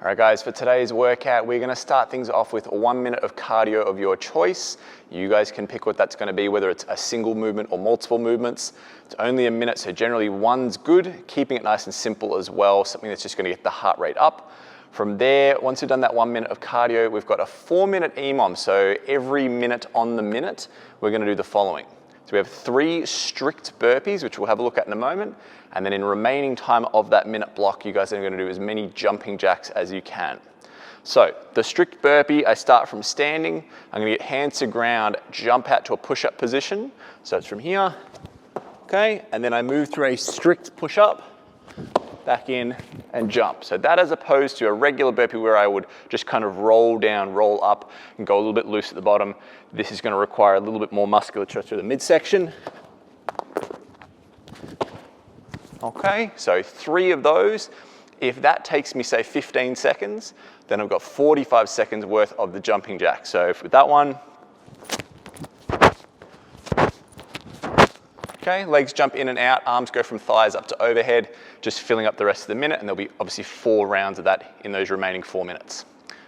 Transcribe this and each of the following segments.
All right guys, for today's workout, we're gonna start things off with 1 minute of cardio of your choice. You guys can pick what that's gonna be, whether it's a single movement or multiple movements. It's only a minute, so generally one's good, keeping it nice and simple as well, something that's just gonna get the heart rate up. From there, once you've done that 1 minute of cardio, we've got a 4-minute EMOM, so every minute on the minute, we're gonna do the following. So we have 3 strict burpees, which we'll have a look at in a moment, and then in remaining time of that minute block, you guys are gonna do as many jumping jacks as you can. So the strict burpee, I start from standing. I'm gonna get hands to ground, jump out to a push-up position. So it's from here, okay? And then I move through a strict push-up, back in and jump. So that as opposed to a regular burpee where I would just kind of roll down, roll up, and go a little bit loose at the bottom. This is gonna require a little bit more musculature through the midsection. Okay, so 3 of those. If that takes me, say, 15 seconds, then I've got 45 seconds worth of the jumping jack. So with that one, okay, legs jump in and out, arms go from thighs up to overhead, just filling up the rest of the minute, and there'll be obviously 4 rounds of that in those remaining 4 minutes.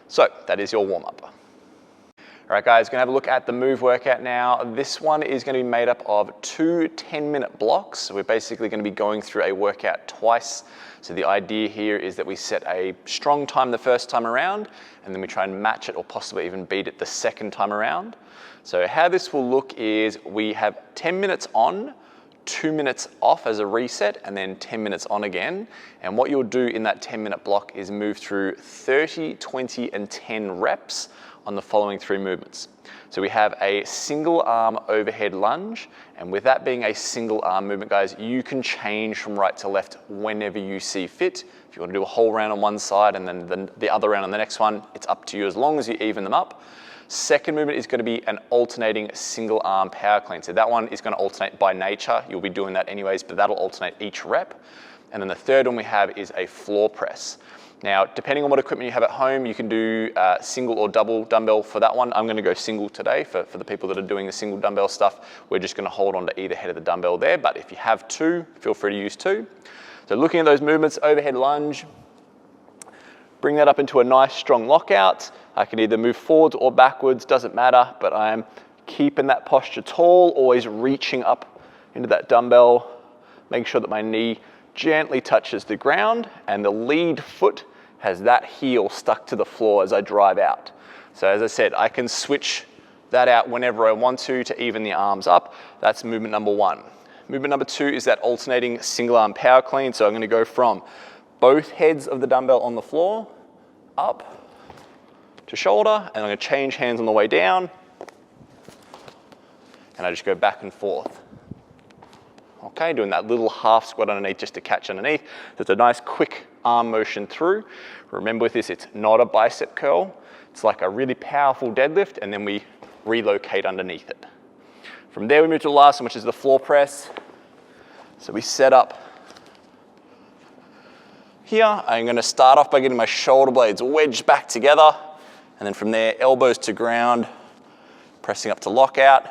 So that is your warm-up. All right guys, gonna have a look at the move workout now. This one is gonna be made up of 2 10-minute blocks. So we're basically gonna be going through a workout twice. So the idea here is that we set a strong time the first time around, and then we try and match it or possibly even beat it the second time around. So how this will look is we have 10 minutes on, 2 minutes off as a reset, and then 10 minutes on again. And what you'll do in that 10-minute block is move through 30, 20, and 10 reps on the following 3 movements. So we have a single arm overhead lunge, and with that being a single arm movement, guys, you can change from right to left whenever you see fit. If you want to do a whole round on one side and then the other round on the next one, it's up to you as long as you even them up. Second movement is going to be an alternating single arm power clean. So that one is going to alternate by nature. You'll be doing that anyways, but that'll alternate each rep. And then the third one we have is a floor press. Now, depending on what equipment you have at home, you can do single or double dumbbell for that one. I'm going to go single today for the people that are doing the single dumbbell stuff. We're just going to hold on to either head of the dumbbell there, but if you have 2, feel free to use 2. So looking at those movements, overhead lunge, bring that up into a nice strong lockout. I can either move forwards or backwards, doesn't matter, but I'm keeping that posture tall, always reaching up into that dumbbell, making sure that my knee gently touches the ground and the lead foot has that heel stuck to the floor as I drive out. So as I said, I can switch that out whenever I want to even the arms up. That's movement number 1. Movement number 2 is that alternating single arm power clean. So I'm gonna go from both heads of the dumbbell on the floor, up to shoulder, and I'm gonna change hands on the way down, and I just go back and forth. Okay, doing that little half squat underneath just to catch underneath. So it's a nice quick arm motion through. Remember with this, it's not a bicep curl. It's like a really powerful deadlift, and then we relocate underneath it. From there, we move to the last one, which is the floor press. So we set up here. I'm gonna start off by getting my shoulder blades wedged back together, and then from there, elbows to ground, pressing up to lockout,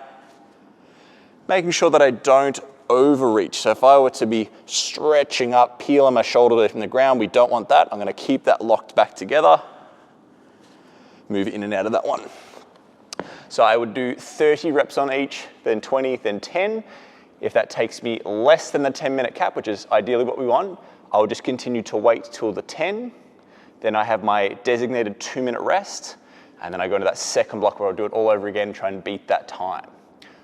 making sure that I don't overreach. So if I were to be stretching up, peeling my shoulder from the ground, we don't want that. I'm gonna keep that locked back together, move in and out of that one. So I would do 30 reps on each, then 20, then 10. If that takes me less than the 10-minute cap, which is ideally what we want, I'll just continue to wait till the 10. Then I have my designated 2-minute rest, and then I go into that second block where I'll do it all over again, try and beat that time.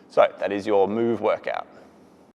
So that is your move workout.